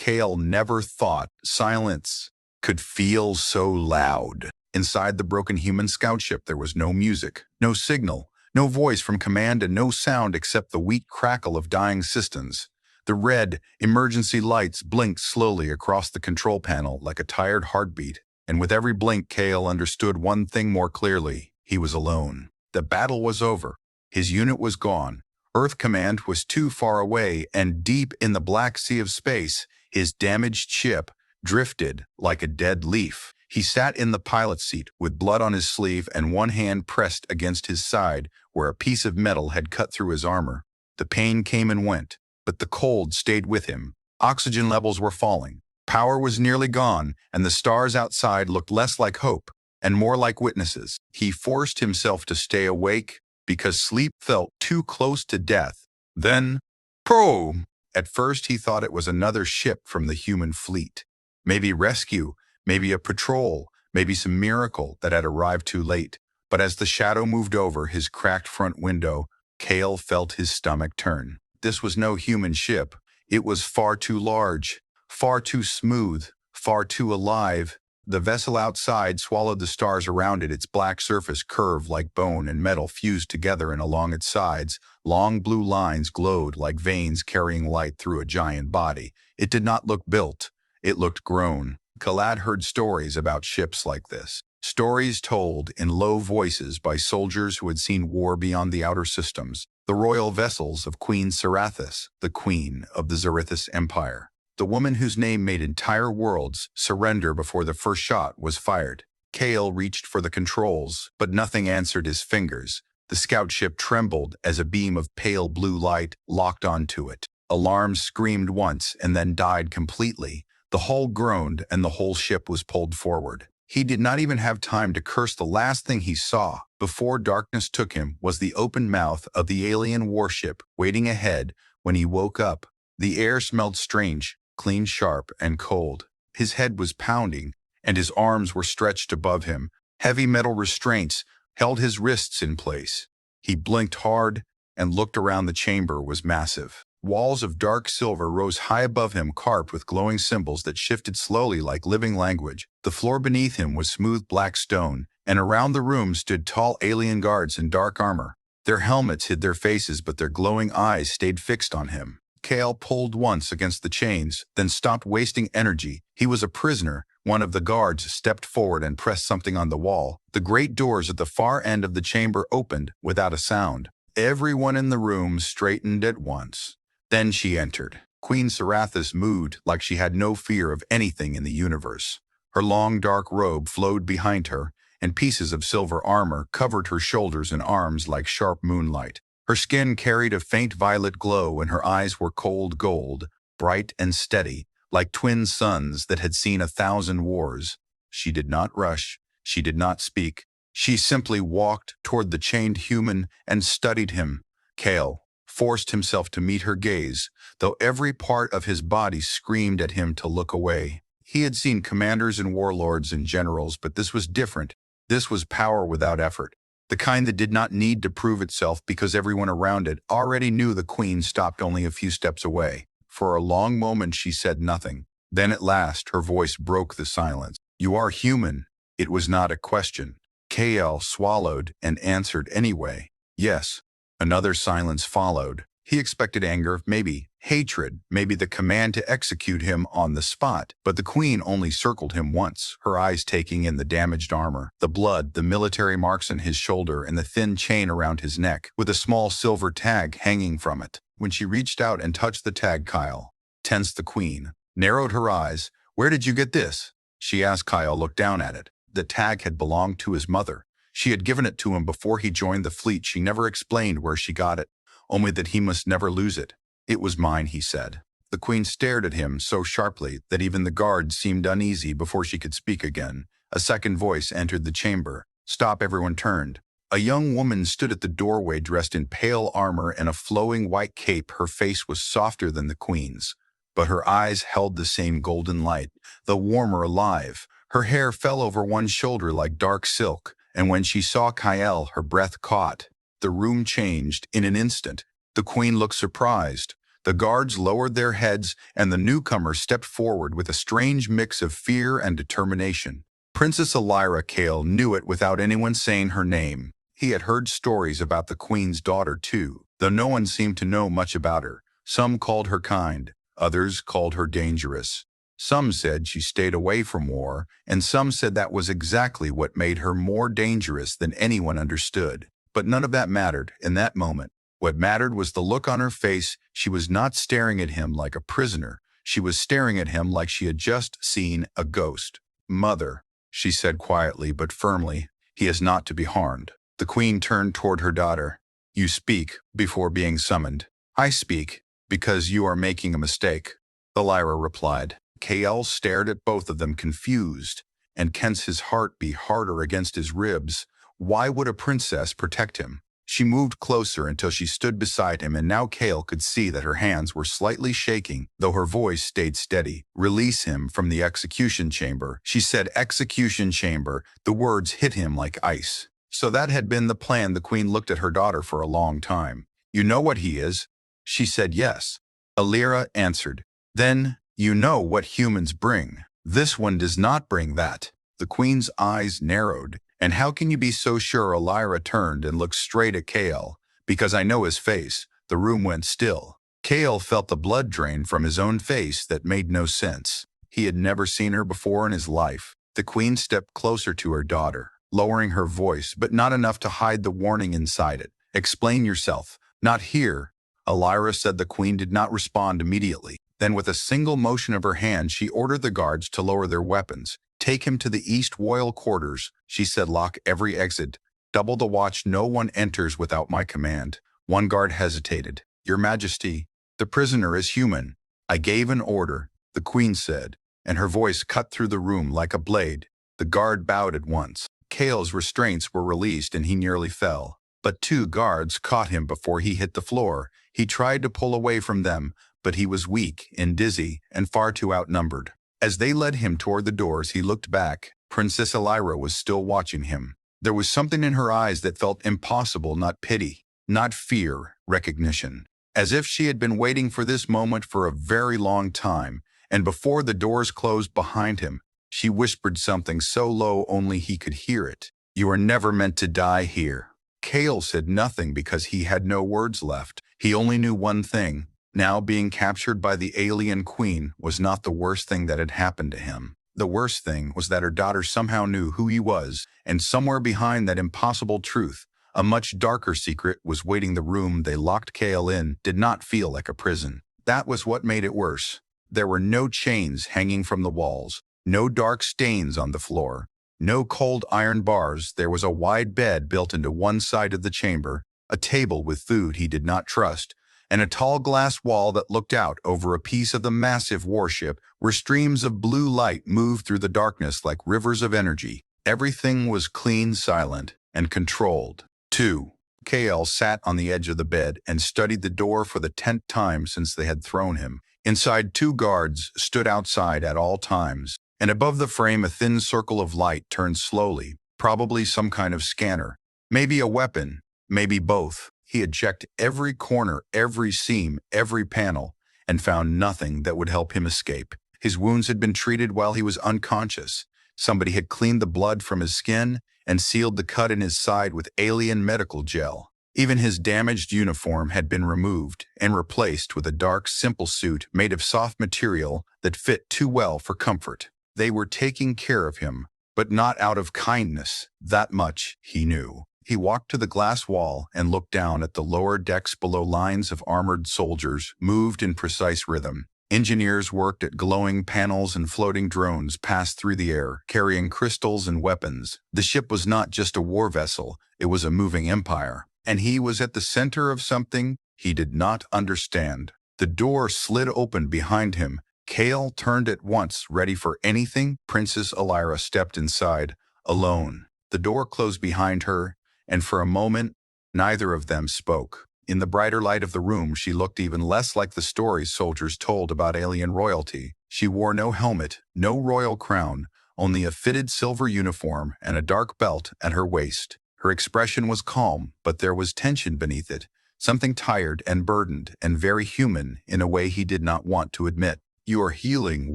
Kale never thought silence could feel so loud. Inside the broken human scout ship, there was no music, no signal, no voice from command, and no sound except the weak crackle of dying systems. The red emergency lights blinked slowly across the control panel like a tired heartbeat, and with every blink, Kale understood one thing more clearly. He was alone. The battle was over. His unit was gone. Earth Command was too far away, and deep in the black sea of space, his damaged ship drifted like a dead leaf. He sat in the pilot's seat with blood on his sleeve and one hand pressed against his side where a piece of metal had cut through his armor. The pain came and went, but the cold stayed with him. Oxygen levels were falling. Power was nearly gone, and the stars outside looked less like hope and more like witnesses. He forced himself to stay awake because sleep felt too close to death. Then, probe! At first he thought it was another ship from the human fleet. Maybe rescue, maybe a patrol, maybe some miracle that had arrived too late. But as the shadow moved over his cracked front window, Kale felt his stomach turn. This was no human ship. It was far too large, far too smooth, far too alive. The vessel outside swallowed the stars around it, its black surface curved like bone and metal fused together, and along its sides, long blue lines glowed like veins carrying light through a giant body. It did not look built. It looked grown. Khalad heard stories about ships like this. Stories told in low voices by soldiers who had seen war beyond the outer systems. The royal vessels of Queen Sarathis, the queen of the Zarithis Empire. The woman whose name made entire worlds surrender before the first shot was fired. Kale reached for the controls, but nothing answered his fingers. The scout ship trembled as a beam of pale blue light locked onto it. Alarms screamed once and then died completely. The hull groaned and the whole ship was pulled forward. He did not even have time to curse. The last thing he saw before darkness took him was the open mouth of the alien warship waiting ahead. When he woke up, the air smelled strange, clean, sharp, and cold. His head was pounding, and his arms were stretched above him. Heavy metal restraints held his wrists in place. He blinked hard and looked around. The chamber was massive. Walls of dark silver rose high above him, carved with glowing symbols that shifted slowly like living language. The floor beneath him was smooth black stone, and around the room stood tall alien guards in dark armor. Their helmets hid their faces, but their glowing eyes stayed fixed on him. Kale pulled once against the chains, then stopped wasting energy. He was a prisoner. One of the guards stepped forward and pressed something on the wall. The great doors at the far end of the chamber opened without a sound. Everyone in the room straightened at once. Then she entered. Queen Sarathis moved like she had no fear of anything in the universe. Her long dark robe flowed behind her, and pieces of silver armor covered her shoulders and arms like sharp moonlight. Her skin carried a faint violet glow, and her eyes were cold gold, bright and steady, like twin suns that had seen 1,000 wars. She did not rush. She did not speak. She simply walked toward the chained human and studied him. Kale forced himself to meet her gaze, though every part of his body screamed at him to look away. He had seen commanders and warlords and generals, but this was different. This was power without effort, the kind that did not need to prove itself because everyone around it already knew. The queen stopped only a few steps away. For a long moment she said nothing. Then at last her voice broke the silence. "You are human." It was not a question. Kale swallowed and answered anyway. "Yes." Another silence followed. He expected anger, maybe hatred, maybe the command to execute him on the spot. But the queen only circled him once, her eyes taking in the damaged armor, the blood, the military marks on his shoulder, and the thin chain around his neck, with a small silver tag hanging from it. When she reached out and touched the tag, Kyle tensed. The queen narrowed her eyes. "Where did you get this?" she asked. Kyle looked down at it. The tag had belonged to his mother. She had given it to him before he joined the fleet. She never explained where she got it, only that he must never lose it. "It was mine," he said. The queen stared at him so sharply that even the guards seemed uneasy before she could speak again. A second voice entered the chamber. "Stop!" Everyone turned. A young woman stood at the doorway, dressed in pale armor and a flowing white cape. Her face was softer than the queen's, but her eyes held the same golden light, though warmer, alive. Her hair fell over one shoulder like dark silk, and when she saw Kyle, her breath caught. The room changed in an instant. The queen looked surprised. The guards lowered their heads, and the newcomer stepped forward with a strange mix of fear and determination. Princess Elira Kale knew it without anyone saying her name. He had heard stories about the queen's daughter too, though no one seemed to know much about her. Some called her kind, others called her dangerous. Some said she stayed away from war, and some said that was exactly what made her more dangerous than anyone understood. But none of that mattered in that moment. What mattered was the look on her face. She was not staring at him like a prisoner. She was staring at him like she had just seen a ghost. "Mother," she said quietly but firmly, "he is not to be harmed." The queen turned toward her daughter. "You speak before being summoned." "I speak because you are making a mistake," Elira replied. KL stared at both of them confused, and Kent's his heart beat harder against his ribs. Why would a princess protect him? She moved closer until she stood beside him, and now Kale could see that her hands were slightly shaking, though her voice stayed steady. "Release him from the execution chamber." She said execution chamber. The words hit him like ice. So that had been the plan. The queen looked at her daughter for a long time. "You know what he is?" She said yes. Elira answered. "Then you know what humans bring. This one does not bring that." The queen's eyes narrowed. "And how can you be so sure?" Elira turned and looked straight at Kale. "Because I know his face." The room went still. Kale felt the blood drain from his own face. That made no sense. He had never seen her before in his life. The queen stepped closer to her daughter, lowering her voice, but not enough to hide the warning inside it. "Explain yourself." "Not here." Elira said. The queen did not respond immediately. Then with a single motion of her hand, she ordered the guards to lower their weapons. "Take him to the East Royal Quarters," she said. "Lock every exit. Double the watch. No one enters without my command." One guard hesitated. "Your Majesty, the prisoner is human." "I gave an order," the queen said, and her voice cut through the room like a blade. The guard bowed at once. Kale's restraints were released and he nearly fell. But two guards caught him before he hit the floor. He tried to pull away from them, but he was weak and dizzy and far too outnumbered. As they led him toward the doors, he looked back. Princess Elira was still watching him. There was something in her eyes that felt impossible, not pity, not fear, recognition. As if she had been waiting for this moment for a very long time, and before the doors closed behind him, she whispered something so low only he could hear it. "You are never meant to die here." Kale said nothing because he had no words left. He only knew one thing. Now being captured by the alien queen was not the worst thing that had happened to him. The worst thing was that her daughter somehow knew who he was, and somewhere behind that impossible truth, a much darker secret was waiting. The room they locked Kale in did not feel like a prison. That was what made it worse. There were no chains hanging from the walls, no dark stains on the floor, no cold iron bars. There was a wide bed built into one side of the chamber, a table with food he did not trust, and a tall glass wall that looked out over a piece of the massive warship where streams of blue light moved through the darkness like rivers of energy. Everything was clean, silent, and controlled. 2. Kale sat on the edge of the bed and studied the door for the 10th time since they had thrown him. Inside, two guards stood outside at all times, and above the frame a thin circle of light turned slowly, probably some kind of scanner. Maybe a weapon, maybe both. He had checked every corner, every seam, every panel, and found nothing that would help him escape. His wounds had been treated while he was unconscious. Somebody had cleaned the blood from his skin and sealed the cut in his side with alien medical gel. Even his damaged uniform had been removed and replaced with a dark, simple suit made of soft material that fit too well for comfort. They were taking care of him, but not out of kindness. That much he knew. He walked to the glass wall and looked down at the lower decks below. Lines of armored soldiers moved in precise rhythm. Engineers worked at glowing panels and floating drones passed through the air, carrying crystals and weapons. The ship was not just a war vessel, it was a moving empire. And he was at the center of something he did not understand. The door slid open behind him. Kale turned at once, ready for anything. Princess Elira stepped inside, alone. The door closed behind her, and for a moment, neither of them spoke. In the brighter light of the room, she looked even less like the stories soldiers told about alien royalty. She wore no helmet, no royal crown, only a fitted silver uniform and a dark belt at her waist. Her expression was calm, but there was tension beneath it, something tired and burdened and very human in a way he did not want to admit. "You are healing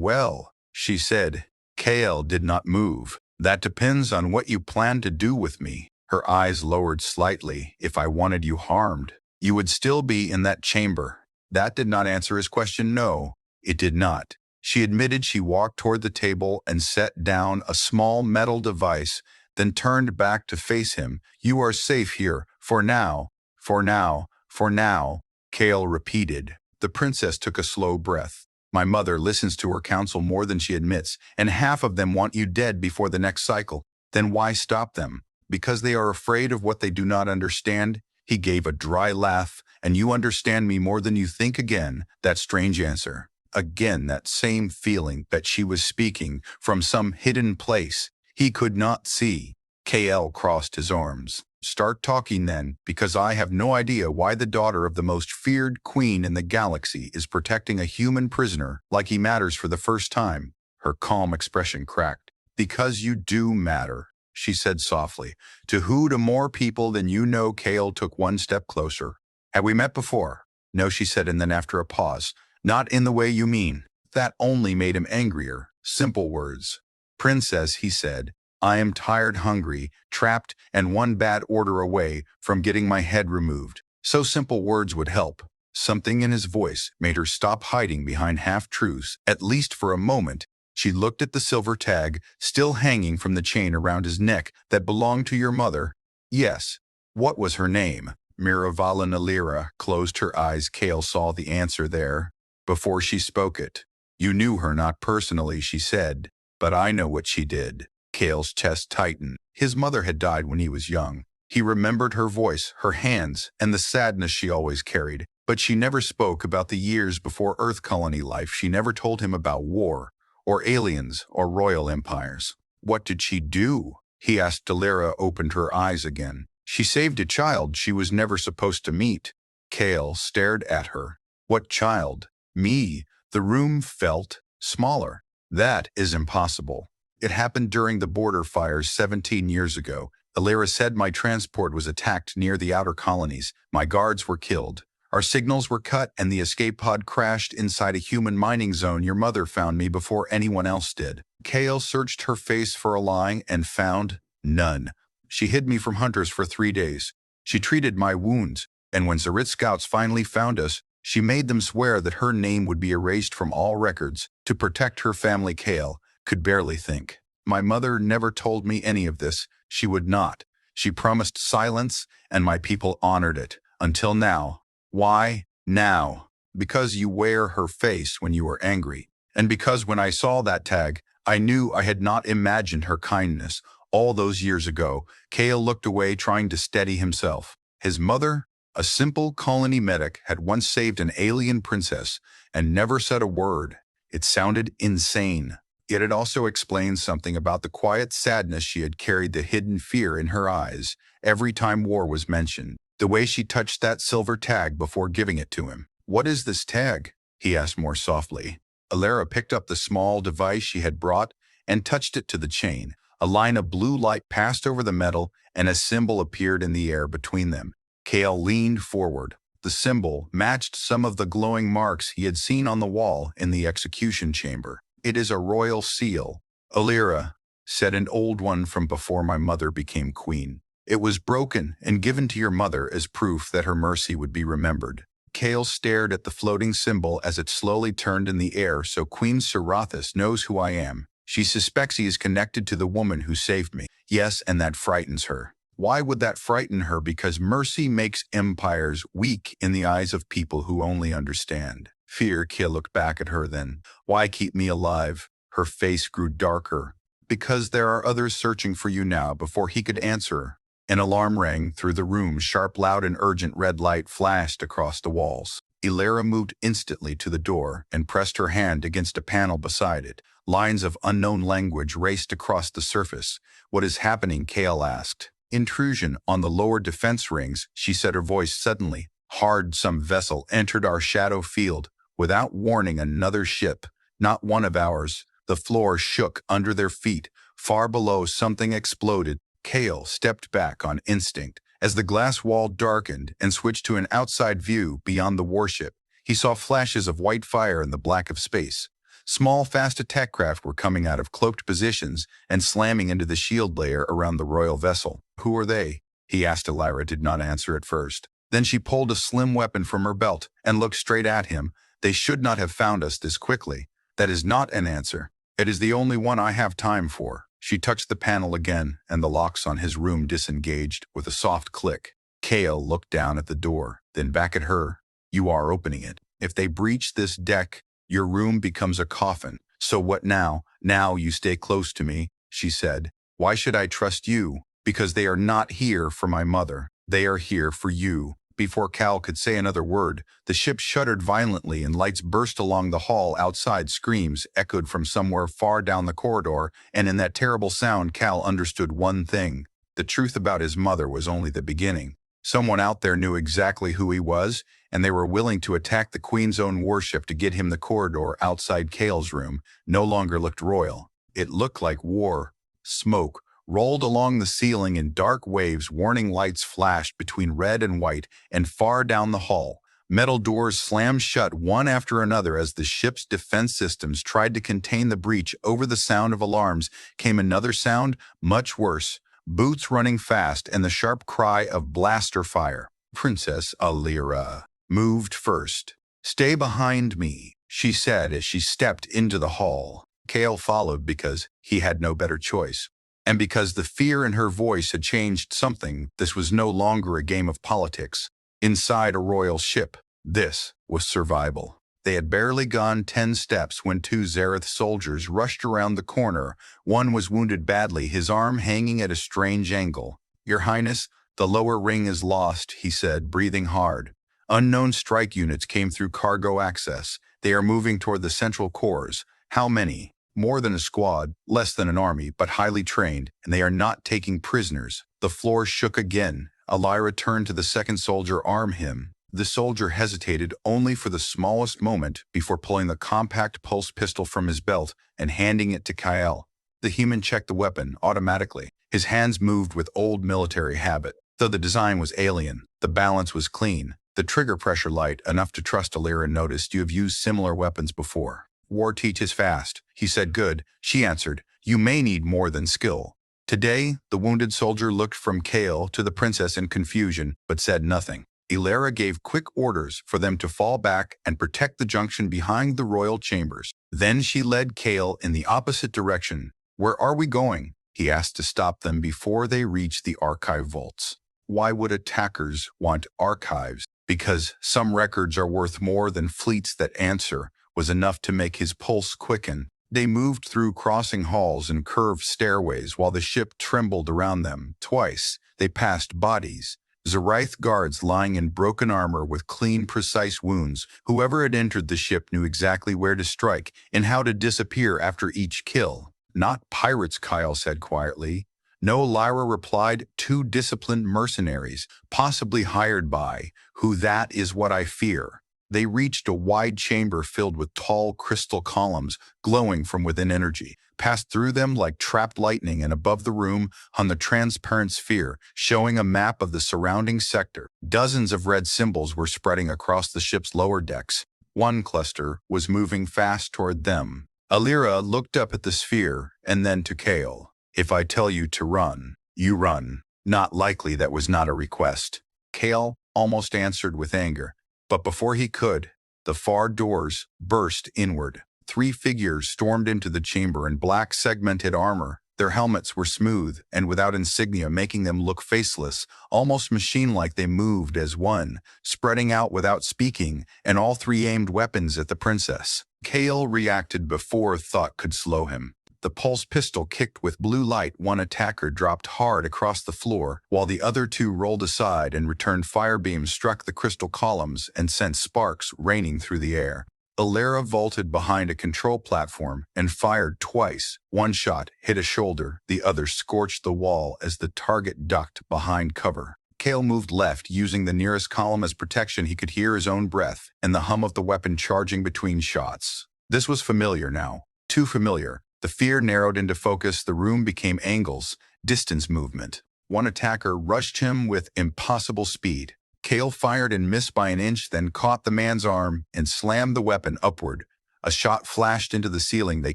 well," she said. Kale did not move. "That depends on what you plan to do with me." Her eyes lowered slightly. "If I wanted you harmed, you would still be in that chamber." That did not answer his question. No, it did not. She admitted. She walked toward the table and set down a small metal device, then turned back to face him. "You are safe here, for now, for now, for now," Kale repeated. The princess took a slow breath. "My mother listens to her counsel more than she admits, and half of them want you dead before the next cycle. Then why stop them? Because they are afraid of what they do not understand?" He gave a dry laugh. "And you understand me more than you think." Again, that strange answer. Again, that same feeling that she was speaking from some hidden place he could not see. KL crossed his arms. "Start talking then, because I have no idea why the daughter of the most feared queen in the galaxy is protecting a human prisoner like he matters for the first time." Her calm expression cracked. "Because you do matter," she said softly. "To who? To more people than you know." Kale took one step closer. "Have we met before?" "No," she said, and then after a pause, "Not in the way you mean." That only made him angrier. Simple words. "Princess," he said, "I am tired, hungry, trapped, and one bad order away from getting my head removed." So simple words would help. Something in his voice made her stop hiding behind half-truths, at least for a moment. She looked at the silver tag, still hanging from the chain around his neck, "That belonged to your mother?" "Yes." "What was her name?" Miravala Nalira closed her eyes. Kale saw the answer there before she spoke it. "You knew her not personally," she said, "but I know what she did." Kale's chest tightened. His mother had died when he was young. He remembered her voice, her hands, and the sadness she always carried. But she never spoke about the years before Earth colony life. She never told him about war, or aliens, or royal empires. "What did she do?" he asked. Delira opened her eyes again. "She saved a child she was never supposed to meet." Kale stared at her. "What child?" "Me." The room felt smaller. "That is impossible. It happened during the border fires 17 years ago. Alira said my transport was attacked near the outer colonies. My guards were killed. Our signals were cut and the escape pod crashed inside a human mining zone. Your mother found me before anyone else did." Kale searched her face for a lie and found none. "She hid me from hunters for 3 days. She treated my wounds, and when Zarit scouts finally found us, she made them swear that her name would be erased from all records to protect her family." Kale could barely think. "My mother never told me any of this. She would not. She promised silence, and my people honored it. Until now." "Why now?" "Because you wear her face when you are angry. And because when I saw that tag, I knew I had not imagined her kindness all those years ago." Kale looked away, trying to steady himself. His mother, a simple colony medic, had once saved an alien princess and never said a word. It sounded insane. Yet it also explained something about the quiet sadness she had carried, the hidden fear in her eyes every time war was mentioned. The way she touched that silver tag before giving it to him. "What is this tag?" he asked more softly. Alera picked up the small device she had brought and touched it to the chain. A line of blue light passed over the metal, and a symbol appeared in the air between them. Kale leaned forward. The symbol matched some of the glowing marks he had seen on the wall in the execution chamber. "It is a royal seal." "Alira," said, "an old one from before my mother became queen. It was broken and given to your mother as proof that her mercy would be remembered." Kale stared at the floating symbol as it slowly turned in the air. "So Queen Serathis knows who I am. She suspects he is connected to the woman who saved me." "Yes, and that frightens her." "Why would that frighten her?" "Because mercy makes empires weak in the eyes of people who only understand fear." Kale looked back at her then. "Why keep me alive?" Her face grew darker. "Because there are others searching for you now." Before he could answer, an alarm rang through the room. Sharp, loud, and urgent red light flashed across the walls. Ilera moved instantly to the door and pressed her hand against a panel beside it. Lines of unknown language raced across the surface. "What is happening?" Kale asked. "Intrusion on the lower defense rings," she said, her voice suddenly hard. "Some vessel entered our shadow field. Without warning, another ship. Not one of ours." The floor shook under their feet. Far below, something exploded. Kale stepped back on instinct. As the glass wall darkened and switched to an outside view beyond the warship, he saw flashes of white fire in the black of space. Small, fast attack craft were coming out of cloaked positions and slamming into the shield layer around the royal vessel. "Who are they?" he asked. Elira did not answer at first. Then she pulled a slim weapon from her belt and looked straight at him. "They should not have found us this quickly." "That is not an answer. It is the only one I have time for." She touched the panel again, and the locks on his room disengaged with a soft click. Kale looked down at the door, then back at her. "You are opening it. If they breach this deck, your room becomes a coffin. So what now? Now you stay close to me," she said. "Why should I trust you?" "Because they are not here for my mother. They are here for you." Before Cal could say another word, the ship shuddered violently and lights burst along the hall outside. Screams echoed from somewhere far down the corridor, and in that terrible sound Cal understood one thing. The truth about his mother was only the beginning. Someone out there knew exactly who he was, and they were willing to attack the Queen's own warship to get him. The corridor outside Cale's room no longer looked royal. It looked like war. Smoke rolled along the ceiling in dark waves. Warning lights flashed between red and white, and far down the hall, metal doors slammed shut one after another as the ship's defense systems tried to contain the breach. Over the sound of alarms came another sound, much worse, boots running fast and the sharp cry of blaster fire. Princess Elira moved first. "Stay behind me," she said as she stepped into the hall. Kale followed because he had no better choice. And because the fear in her voice had changed something. This was no longer a game of politics. Inside a royal ship, this was survival. They had barely gone 10 steps when 2 Zareth soldiers rushed around the corner. One was wounded badly, his arm hanging at a strange angle. "Your Highness, the lower ring is lost," he said, breathing hard. "Unknown strike units came through cargo access. They are moving toward the central cores." "How many?" "More than a squad, less than an army, but highly trained, and they are not taking prisoners." The floor shook again. Elira turned to the second soldier. "Arm him." The soldier hesitated only for the smallest moment before pulling the compact pulse pistol from his belt and handing it to Kyle. The human checked the weapon automatically. His hands moved with old military habit. Though the design was alien, the balance was clean. The trigger pressure light, enough to trust. Elira noticed. "You have used similar weapons before." "War teaches fast," he said. "Good," she answered. "You may need more than skill." Today, the wounded soldier looked from Kale to the princess in confusion, but said nothing. Elira gave quick orders for them to fall back and protect the junction behind the royal chambers. Then she led Kale in the opposite direction. "Where are we going?" he asked to stop them before they reached the archive vaults. Why would attackers want archives? Because some records are worth more than fleets that answer, was enough to make his pulse quicken. They moved through crossing halls and curved stairways while the ship trembled around them. Twice, they passed bodies. Zareth guards lying in broken armor with clean, precise wounds. Whoever had entered the ship knew exactly where to strike and how to disappear after each kill. "Not pirates," Kyle said quietly. "No," Lyra replied. "2 disciplined mercenaries, possibly hired by who. That is what I fear." They reached a wide chamber filled with tall crystal columns glowing from within energy, passed through them like trapped lightning, and above the room hung the transparent sphere, showing a map of the surrounding sector. Dozens of red symbols were spreading across the ship's lower decks. One cluster was moving fast toward them. Elira looked up at the sphere and then to Kale. "If I tell you to run, you run." "Not likely." That was not a request. Kale almost answered with anger. But before he could, the far doors burst inward. 3 figures stormed into the chamber in black segmented armor. Their helmets were smooth and without insignia, making them look faceless, almost machine-like. They moved as one, spreading out without speaking, and all 3 aimed weapons at the princess. Kale reacted before thought could slow him. The pulse pistol kicked with blue light. One attacker dropped hard across the floor, while the other 2 rolled aside and returned. Fire beams struck the crystal columns and sent sparks raining through the air. Elira vaulted behind a control platform and fired twice. One shot hit a shoulder, the other scorched the wall as the target ducked behind cover. Kale moved left, using the nearest column as protection. He could hear his own breath and the hum of the weapon charging between shots. This was familiar now, too familiar. The fear narrowed into focus. The room became angles, distance movement. One attacker rushed him with impossible speed. Kale fired and missed by an inch, then caught the man's arm and slammed the weapon upward. A shot flashed into the ceiling. They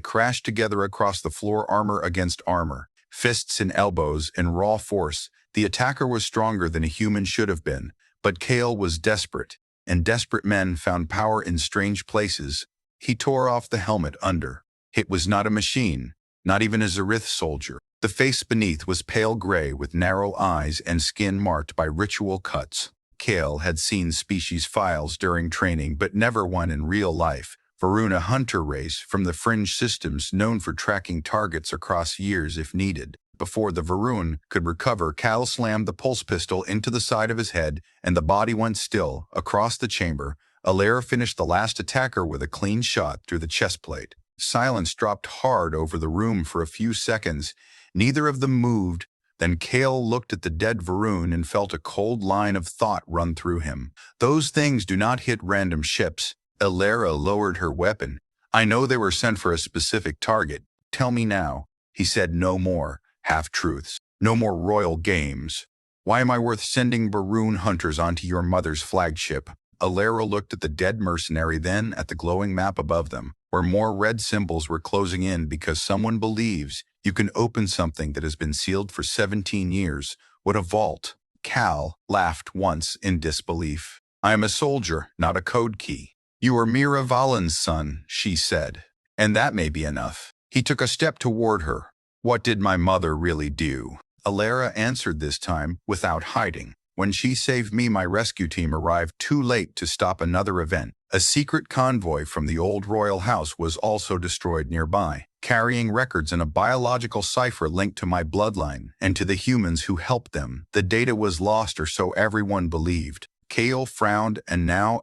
crashed together across the floor, armor against armor, fists and elbows in raw force. The attacker was stronger than a human should have been, but Kale was desperate, and desperate men found power in strange places. He tore off the helmet under. It was not a machine, not even a Zarith soldier. The face beneath was pale gray with narrow eyes and skin marked by ritual cuts. Kale had seen species files during training, but never one in real life. Varun, a hunter race from the fringe systems known for tracking targets across years if needed. Before the Varun could recover, Kale slammed the pulse pistol into the side of his head, and the body went still. Across the chamber, Alera finished the last attacker with a clean shot through the chest plate. Silence dropped hard over the room for a few seconds. Neither of them moved. Then Kale looked at the dead Varun and felt a cold line of thought run through him. Those things do not hit random ships. Alera lowered her weapon. I know they were sent for a specific target. Tell me now. He said no more half-truths. No more royal games. Why am I worth sending Varun hunters onto your mother's flagship? Alera looked at the dead mercenary, then at the glowing map above them, where more red symbols were closing in. Because someone believes you can open something that has been sealed for 17 years. What a vault. Cal laughed once in disbelief. I am a soldier, not a code key. You are Mira Valen's son, she said. And that may be enough. He took a step toward her. What did my mother really do? Alera answered this time without hiding. When she saved me, my rescue team arrived too late to stop another event. A secret convoy from the old royal house was also destroyed nearby, carrying records and a biological cipher linked to my bloodline and to the humans who helped them. The data was lost, or so everyone believed. Kale frowned. And now,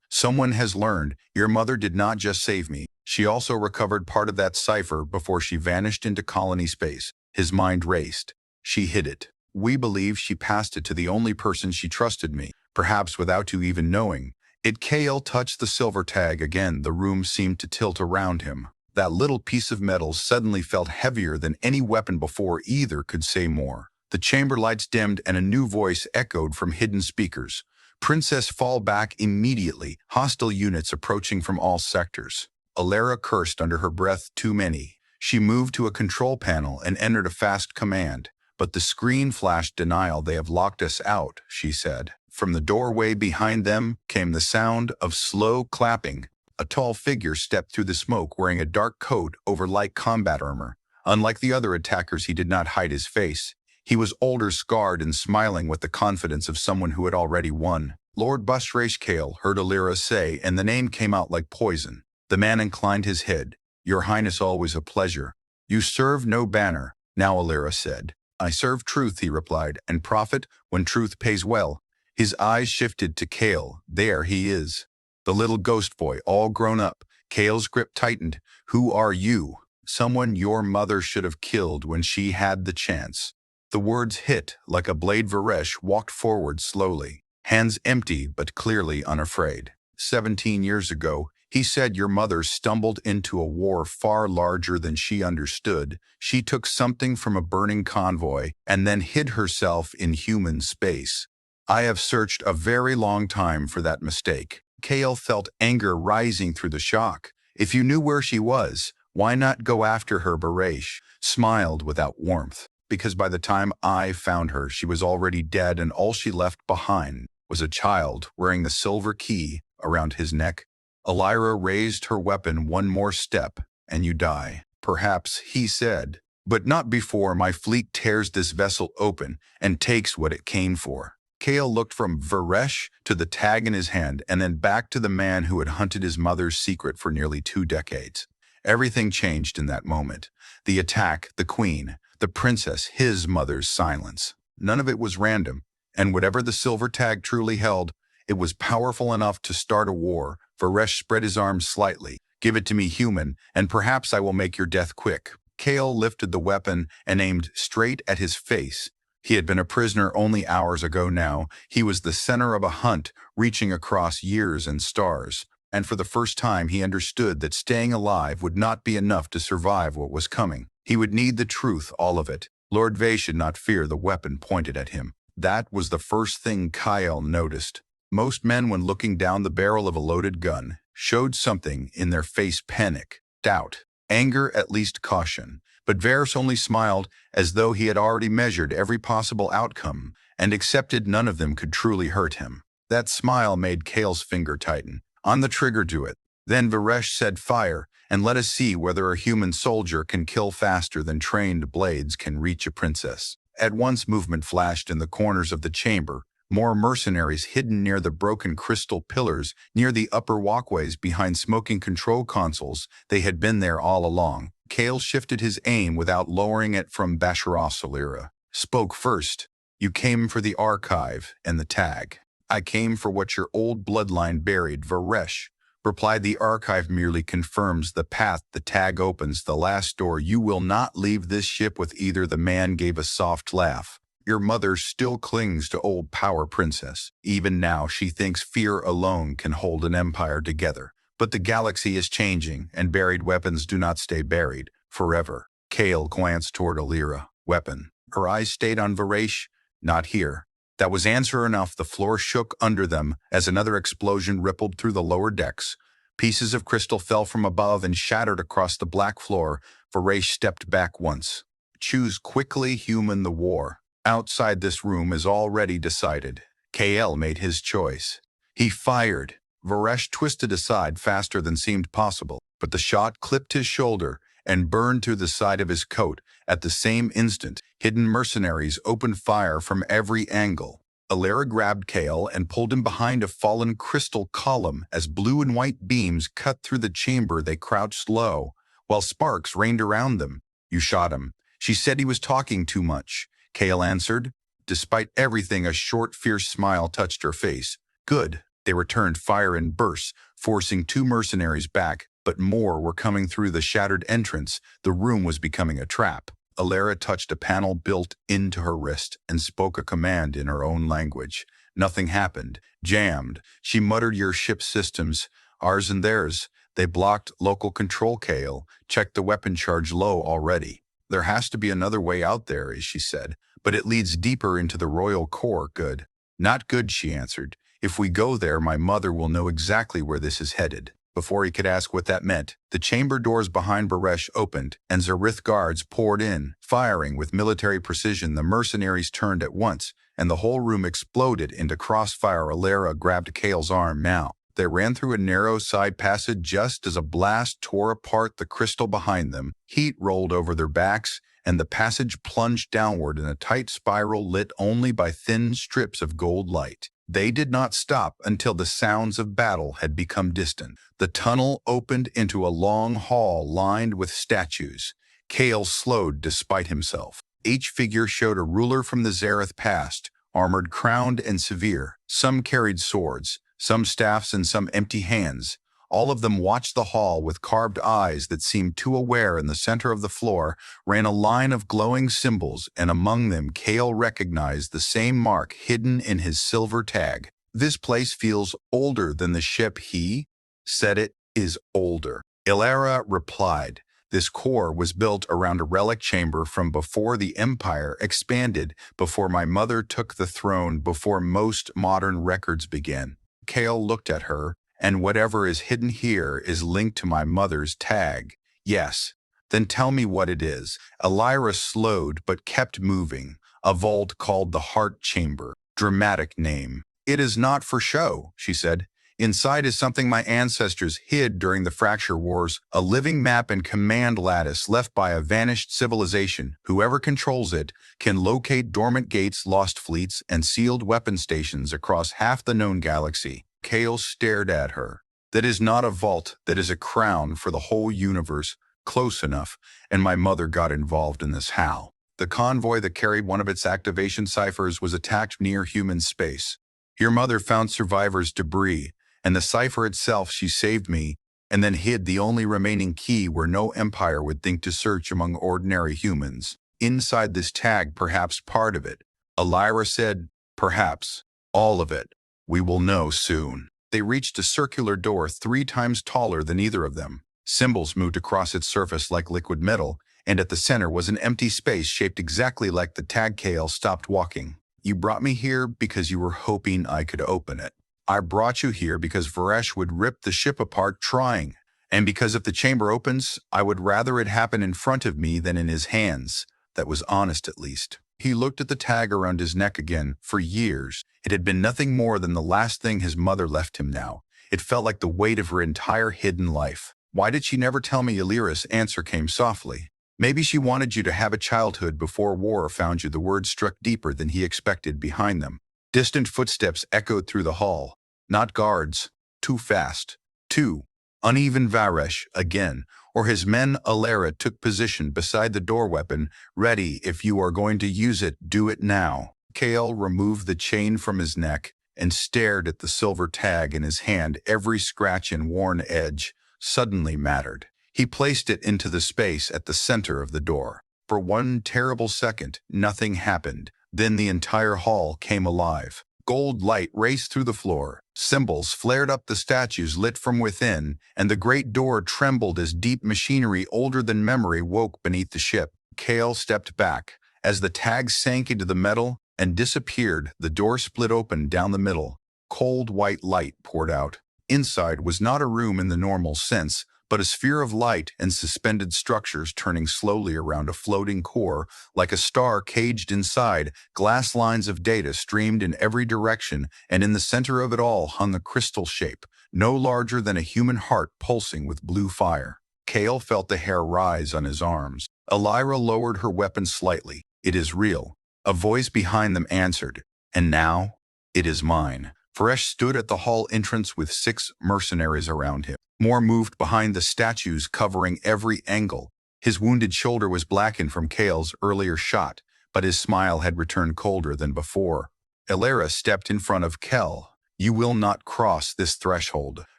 someone has learned. Your mother did not just save me. She also recovered part of that cipher before she vanished into colony space. His mind raced. She hid it. We believe she passed it to the only person she trusted, me, perhaps without you even knowing. Kale touched the silver tag again. The room seemed to tilt around him. That little piece of metal suddenly felt heavier than any weapon before either could say more. The chamber lights dimmed and a new voice echoed from hidden speakers. Princess, fall back immediately. Hostile units approaching from all sectors. Alera cursed under her breath. Too many. She moved to a control panel and entered a fast command. But the screen flashed denial. They have locked us out, she said. From the doorway behind them came the sound of slow clapping. A tall figure stepped through the smoke, wearing a dark coat over light combat armor. Unlike the other attackers, he did not hide his face. He was older, scarred, and smiling with the confidence of someone who had already won. Lord Busrash, Kale heard Alera say, and the name came out like poison. The man inclined his head. Your Highness, always a pleasure. You serve no banner, now, Alera said. I serve truth, he replied, and profit when truth pays well. His eyes shifted to Kale. There he is. The little ghost boy, all grown up. Kale's grip tightened. Who are you? Someone your mother should have killed when she had the chance. The words hit like a blade. Varesh walked forward slowly, hands empty but clearly unafraid. 17 years ago, he said, your mother stumbled into a war far larger than she understood. She took something from a burning convoy and then hid herself in human space. I have searched a very long time for that mistake. Kale felt anger rising through the shock. If you knew where she was, why not go after her? Barash smiled without warmth. Because by the time I found her, she was already dead, and all she left behind was a child wearing the silver key around his neck. Alera raised her weapon. One more step, and you die. Perhaps, he said, but not before my fleet tears this vessel open and takes what it came for. Kale looked from Varesh to the tag in his hand and then back to the man who had hunted his mother's secret for nearly 2 decades. Everything changed in that moment. The attack, the queen, the princess, his mother's silence. None of it was random, and whatever the silver tag truly held, it was powerful enough to start a war. Varesh spread his arms slightly. Give it to me, human, and perhaps I will make your death quick. Kale lifted the weapon and aimed straight at his face. He had been a prisoner only hours ago. Now he was the center of a hunt reaching across years and stars. And for the first time, he understood that staying alive would not be enough to survive what was coming. He would need the truth, all of it. Lord Vay should not fear the weapon pointed at him. That was the first thing Kyle noticed. Most men, when looking down the barrel of a loaded gun, showed something in their face: panic, doubt, anger, at least caution. But Varys only smiled, as though he had already measured every possible outcome and accepted none of them could truly hurt him. That smile made Cale's finger tighten. On the trigger, do it. Then Varesh said, fire, and let us see whether a human soldier can kill faster than trained blades can reach a princess. At once movement flashed in the corners of the chamber, more mercenaries hidden near the broken crystal pillars, near the upper walkways behind smoking control consoles. They had been there all along. Cale shifted his aim without lowering it from Basharosalira. Spoke first. You came for the archive and the tag. I came for what your old bloodline buried, Varesh. Replied, the archive merely confirms the path. The tag opens the last door. You will not leave this ship with either. The man gave a soft laugh. Your mother still clings to old power, princess. Even now she thinks fear alone can hold an empire together. But the galaxy is changing, and buried weapons do not stay buried forever. Cale glanced toward Alira. Weapon. Her eyes stayed on Varesh. Not here. That was answer enough. The floor shook under them as another explosion rippled through the lower decks. Pieces of crystal fell from above and shattered across the black floor. Varesh stepped back once. Choose quickly, human. The war outside this room is already decided. Cale made his choice. He fired. Varesh twisted aside faster than seemed possible, but the shot clipped his shoulder and burned through the side of his coat. At the same instant, hidden mercenaries opened fire from every angle. Alira grabbed Cale and pulled him behind a fallen crystal column. As blue and white beams cut through the chamber, they crouched low, while sparks rained around them. You shot him. She said he was talking too much, Cale answered. Despite everything, a short, fierce smile touched her face. Good. They returned fire in bursts, forcing 2 mercenaries back, but more were coming through the shattered entrance. The room was becoming a trap. Alira touched a panel built into her wrist and spoke a command in her own language. Nothing happened. Jammed. She muttered, your ship's systems, ours and theirs. They blocked local control. Cale checked the weapon charge low already. There has to be another way out there, she said, but it leads deeper into the royal core. Good. Not good, she answered. If we go there, my mother will know exactly where this is headed. Before he could ask what that meant, the chamber doors behind Varesh opened, and Zarith guards poured in, firing with military precision. The mercenaries turned at once, and the whole room exploded into crossfire. Alira grabbed Cale's arm now. They ran through a narrow side passage just as a blast tore apart the crystal behind them. Heat rolled over their backs, and the passage plunged downward in a tight spiral lit only by thin strips of gold light. They did not stop until the sounds of battle had become distant. The tunnel opened into a long hall lined with statues. Cale slowed despite himself. Each figure showed a ruler from the Zareth past, armored, crowned, and severe. Some carried swords, some staffs, and some empty hands. All of them watched the hall with carved eyes that seemed too aware. In the center of the floor ran a line of glowing symbols, and among them Cale recognized the same mark hidden in his silver tag. This place feels older than the ship. He said it is older. Alira replied. This core was built around a relic chamber from before the Empire expanded, before my mother took the throne, before most modern records began. Cale looked at her. And whatever is hidden here is linked to my mother's tag. Yes. Then tell me what it is. Alira slowed but kept moving. A vault called the Heart Chamber. Dramatic name. It is not for show, she said. Inside is something my ancestors hid during the Fracture Wars, a living map and command lattice left by a vanished civilization. Whoever controls it can locate dormant gates, lost fleets, and sealed weapon stations across half the known galaxy. Cale stared at her. That is not a vault, that is a crown for the whole universe. Close enough, and my mother got involved in this. How? The convoy that carried one of its activation ciphers was attacked near human space. Your mother found survivors' debris, and the cipher itself. She saved me, and then hid the only remaining key where no empire would think to search among ordinary humans. Inside this tag, perhaps part of it. Alira said, perhaps. All of it. We will know soon. They reached a circular door 3 times taller than either of them. Symbols moved across its surface like liquid metal, and at the center was an empty space shaped exactly like the tag. Kale stopped walking. You brought me here because you were hoping I could open it. I brought you here because Varesh would rip the ship apart trying, and because if the chamber opens, I would rather it happen in front of me than in his hands. That was honest at least. He looked at the tag around his neck again. For years, it had been nothing more than the last thing his mother left him now. It felt like the weight of her entire hidden life. Why did she never tell me? Elira's answer came softly. Maybe she wanted you to have a childhood before war found you. The words struck deeper than he expected behind them. Distant footsteps echoed through the hall. Not guards. Too fast. Too uneven. Varesh, again, or his men. Elira took position beside the door weapon. Ready. If you are going to use it, do it now. Kale removed the chain from his neck and stared at the silver tag in his hand. Every scratch and worn edge suddenly mattered. He placed it into the space at the center of the door. For one terrible second, nothing happened. Then the entire hall came alive. Gold light raced through the floor. Symbols flared up. The statues lit from within, and the great door trembled as deep machinery older than memory woke beneath the ship. Kale stepped back. As the tag sank into the metal and disappeared, the door split open down the middle. Cold white light poured out. Inside was not a room in the normal sense, but a sphere of light and suspended structures turning slowly around a floating core, like a star caged inside. Glass lines of data streamed in every direction, and in the center of it all hung a crystal shape, no larger than a human heart pulsing with blue fire. Kale felt the hair rise on his arms. Elira lowered her weapon slightly. It is real. A voice behind them answered. And now, it is mine. Varesh stood at the hall entrance with 6 mercenaries around him. More moved behind the statues covering every angle. His wounded shoulder was blackened from Kale's earlier shot, but his smile had returned colder than before. Elira stepped in front of Kel. You will not cross this threshold.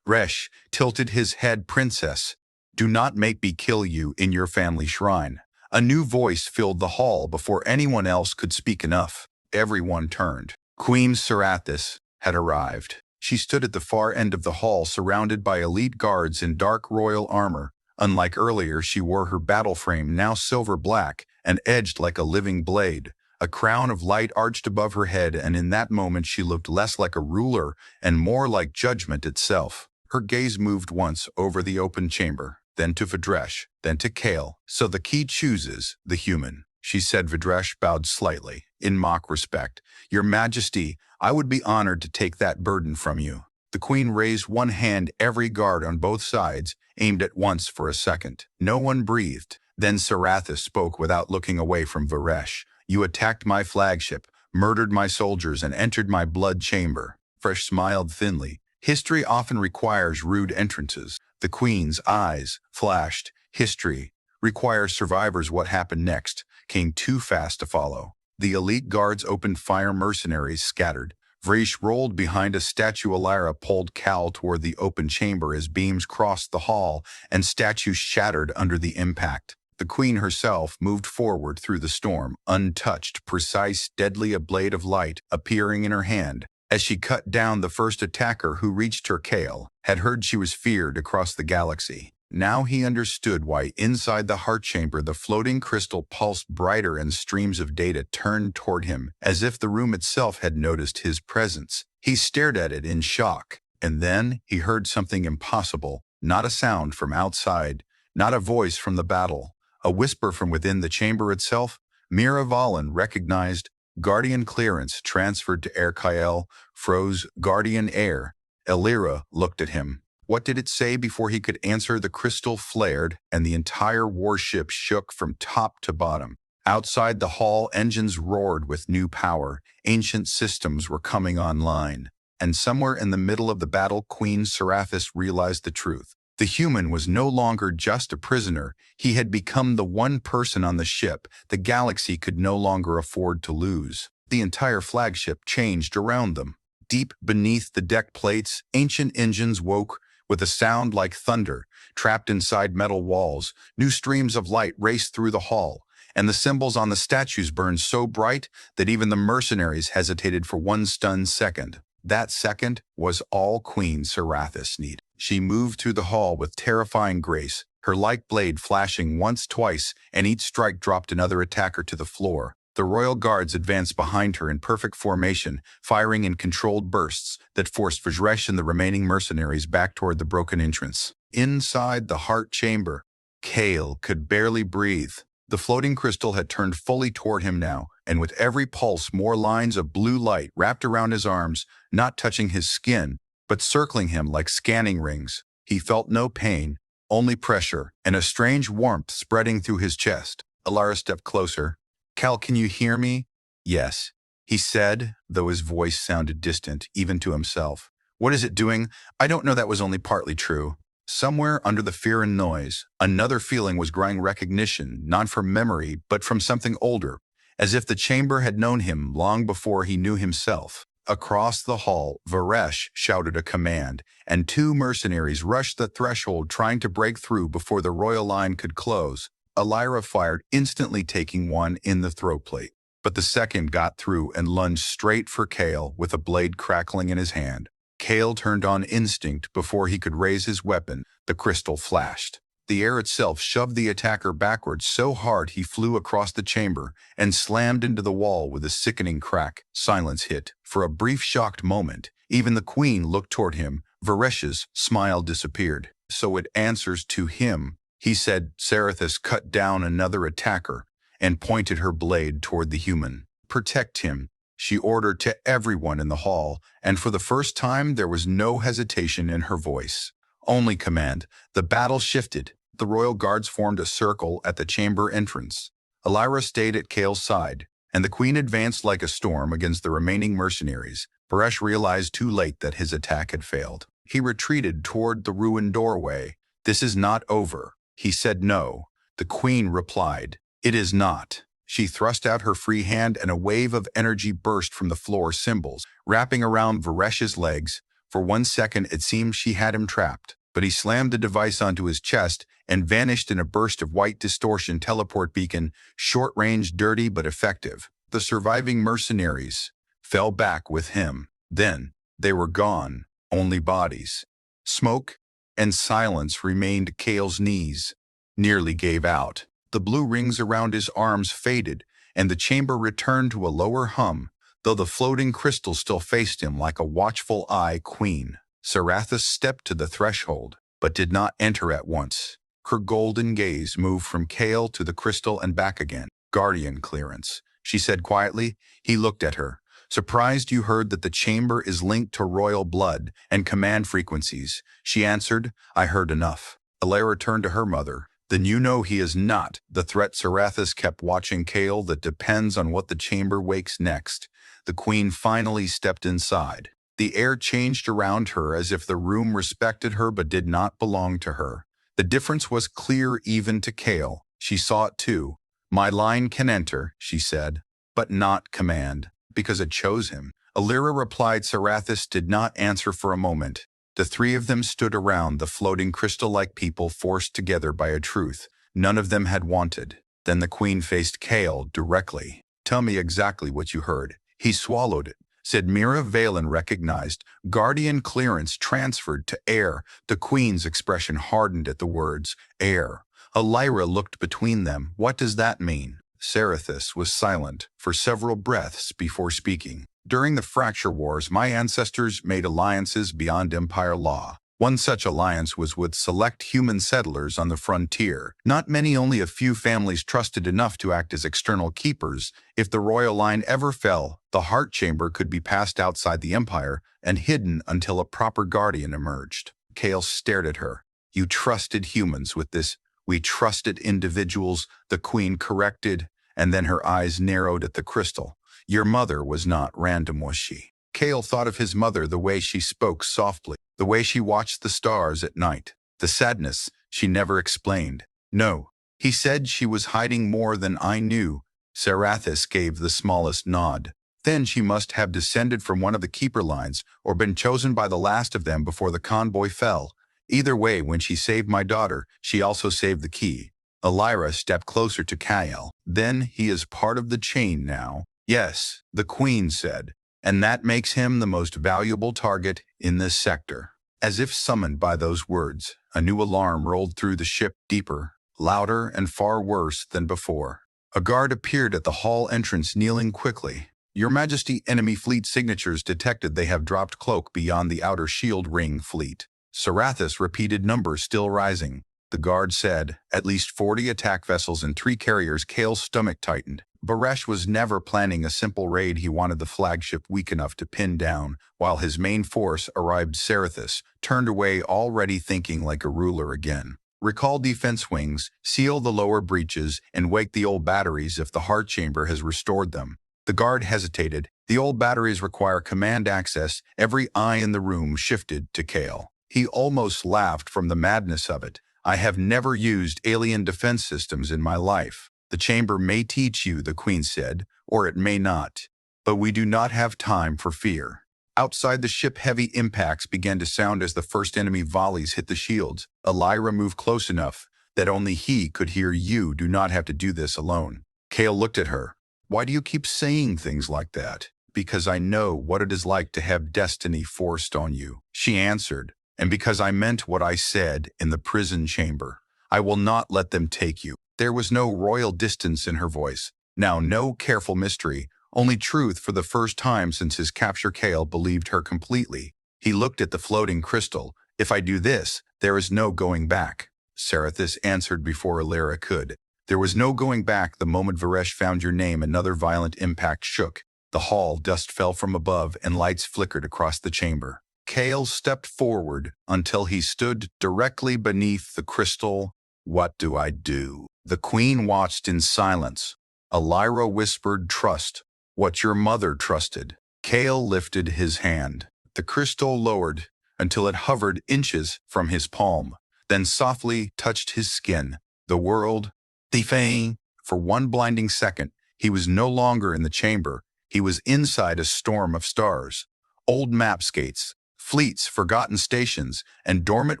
Resh tilted his head. Princess, do not make me kill you in your family shrine. A new voice filled the hall before anyone else could speak enough. Everyone turned. Queen Sarathis had arrived. She stood at the far end of the hall, surrounded by elite guards in dark royal armor. Unlike earlier, she wore her battle frame, now silver black and edged like a living blade. A crown of light arched above her head, and in that moment she looked less like a ruler and more like judgment itself. Her gaze moved once over the open chamber, then to Varesh, then to Kale. So the key chooses the human, she said. Varesh bowed slightly, in mock respect. Your Majesty, I would be honored to take that burden from you. The queen raised one hand. Every guard on both sides aimed at once for a second. No one breathed. Then Sarathis spoke without looking away from Varesh. You attacked my flagship, murdered my soldiers, and entered my blood chamber. Varesh smiled thinly. History often requires rude entrances. The queen's eyes flashed. History requires survivors. What happened next came too fast to follow. The elite guards opened fire. Mercenaries scattered. Varesh rolled behind a statue. Elira pulled Cal toward the open chamber as beams crossed the hall and statues shattered under the impact. The queen herself moved forward through the storm, untouched, precise, deadly, a blade of light appearing in her hand. As she cut down the first attacker who reached her, Kale had heard she was feared across the galaxy. Now he understood why inside the heart chamber the floating crystal pulsed brighter and streams of data turned toward him, as if the room itself had noticed his presence. He stared at it in shock, and then he heard something impossible. Not a sound from outside, not a voice from the battle, a whisper from within the chamber itself. Mira Valen recognized. Guardian clearance transferred to Air. Kyle froze. Guardian air. Elira looked at him. What did it say? Before he could answer, the crystal flared, and the entire warship shook from top to bottom. Outside the hall, engines roared with new power. Ancient systems were coming online. And somewhere in the middle of the battle, Queen Sarathis realized the truth. The human was no longer just a prisoner. He had become the one person on the ship the galaxy could no longer afford to lose. The entire flagship changed around them. Deep beneath the deck plates, ancient engines woke with a sound like thunder. Trapped inside metal walls, new streams of light raced through the hall, and the symbols on the statues burned so bright that even the mercenaries hesitated for one stunned second. That second was all Queen Sarathis needed. She moved through the hall with terrifying grace, her like blade flashing once, twice, and each strike dropped another attacker to the floor. The royal guards advanced behind her in perfect formation, firing in controlled bursts that forced Vajresh and the remaining mercenaries back toward the broken entrance. Inside the heart chamber, Kale could barely breathe. The floating crystal had turned fully toward him now, and with every pulse more lines of blue light wrapped around his arms, not touching his skin, but circling him like scanning rings. He felt no pain, only pressure, and a strange warmth spreading through his chest. Alara stepped closer. "Cal, can you hear me?" "Yes," he said, though his voice sounded distant, even to himself. "What is it doing?" "I don't know, that was only partly true." Somewhere under the fear and noise, another feeling was growing recognition, not from memory, but from something older, as if the chamber had known him long before he knew himself. Across the hall, Varesh shouted a command, and two mercenaries rushed the threshold trying to break through before the royal line could close. Alara fired, instantly taking one in the throat plate. But the second got through and lunged straight for Kale with a blade crackling in his hand. Kale turned on instinct before he could raise his weapon. The crystal flashed. The air itself shoved the attacker backwards so hard he flew across the chamber and slammed into the wall with a sickening crack. Silence hit. For a brief shocked moment, even the queen looked toward him. Varesh's smile disappeared. "So it answers to him," he said. Sarathis cut down another attacker and pointed her blade toward the human. "Protect him," she ordered to everyone in the hall, and for the first time there was no hesitation in her voice. Only command. The battle shifted. The royal guards formed a circle at the chamber entrance. Alara stayed at Kale's side, and the queen advanced like a storm against the remaining mercenaries. Varesh realized too late that his attack had failed. He retreated toward the ruined doorway. "This is not over." He said no. The queen replied, "It is not." She thrust out her free hand and a wave of energy burst from the floor symbols, wrapping around Varesh's legs. For 1 second it seemed she had him trapped, but he slammed the device onto his chest and vanished in a burst of white distortion teleport beacon, short-range, dirty but effective. The surviving mercenaries fell back with him. Then they were gone, only bodies. Smoke and silence remained. Kale's knees nearly gave out. The blue rings around his arms faded, and the chamber returned to a lower hum, though the floating crystal still faced him like a watchful eye. Queen Sarathis stepped to the threshold, but did not enter at once. Her golden gaze moved from Kale to the crystal and back again. "Guardian clearance," she said quietly. He looked at her. "Surprised you heard that the chamber is linked to royal blood and command frequencies?" She answered, "I heard enough." Alara turned to her mother. "Then you know he is not the threat." Sarathis kept watching Kale. "That depends on what the chamber wakes next." The queen finally stepped inside. The air changed around her as if the room respected her but did not belong to her. The difference was clear even to Kale. She saw it too. "My line can enter," she said, "but not command, because it chose him." Alara replied. Sarathis did not answer for a moment. The three of them stood around the floating crystal like people forced together by a truth none of them had wanted. Then the queen faced Kale directly. "Tell me exactly what you heard." He swallowed it. Said Mira Valen recognized. "Guardian clearance transferred to air." The queen's expression hardened at the words, "air." Alara looked between them. "What does that mean?" Sarathis was silent for several breaths before speaking. "During the Fracture Wars, my ancestors made alliances beyond Empire law. One such alliance was with select human settlers on the frontier. Not many, only a few families trusted enough to act as external keepers. If the royal line ever fell, the heart chamber could be passed outside the Empire and hidden until a proper guardian emerged." Kale stared at her. "You trusted humans with this." "We trusted individuals," the queen corrected, and then her eyes narrowed at the crystal. "Your mother was not random, was she?" Kale thought of his mother, the way she spoke softly, the way she watched the stars at night, the sadness she never explained. "No," he said, "she was hiding more than I knew." Sarathis gave the smallest nod. "Then she must have descended from one of the keeper lines or been chosen by the last of them before the convoy fell. Either way, when she saved my daughter, she also saved the key." Alara stepped closer to Kale. "Then he is part of the chain now." "Yes," the queen said, "and that makes him the most valuable target in this sector." As if summoned by those words, A new alarm rolled through the ship, deeper, louder, and far worse than before. A guard appeared at the hall entrance, kneeling quickly. "Your Majesty, enemy fleet signatures detected. They have dropped cloak beyond the outer shield ring fleet." Sarathis repeated, numbers still rising. The guard said, "At least 40 attack vessels and 3 carriers." Kale's stomach tightened. Baresh was never planning a simple raid. He wanted the flagship weak enough to pin down. While his main force arrived, Sarathis turned away, already thinking like a ruler again. "Recall defense wings, seal the lower breaches, and wake the old batteries if the heart chamber has restored them." The guard hesitated. "The old batteries require command access." Every eye in the room shifted to Kale. He almost laughed from the madness of it. "I have never used alien defense systems in my life." "The chamber may teach you," the Queen said, "or it may not. But we do not have time for fear." Outside the ship, heavy impacts began to sound as the first enemy volleys hit the shields. Elira moved close enough that only he could hear. "You do not have to do this alone." Kale looked at her. "Why do you keep saying things like that?" "Because I know what it is like to have destiny forced on you," she answered. "And because I meant what I said in the prison chamber. I will not let them take you." There was no royal distance in her voice. Now no careful mystery, only truth. For the first time since his capture, Kale believed her completely. He looked at the floating crystal. "If I do this, there is no going back." Sarathis answered before Elira could. "There was no going back the moment Varesh found your name." Another violent impact shook the hall. Dust fell from above and lights flickered across the chamber. Kale stepped forward until he stood directly beneath the crystal. "What do I do?" The Queen watched in silence. Elira whispered, "Trust what your mother trusted." Kale lifted his hand. The crystal lowered until it hovered inches from his palm, then softly touched his skin. The world, the fang. For one blinding second, he was no longer in the chamber. He was inside a storm of stars. Old mapscapes, fleets, forgotten stations, and dormant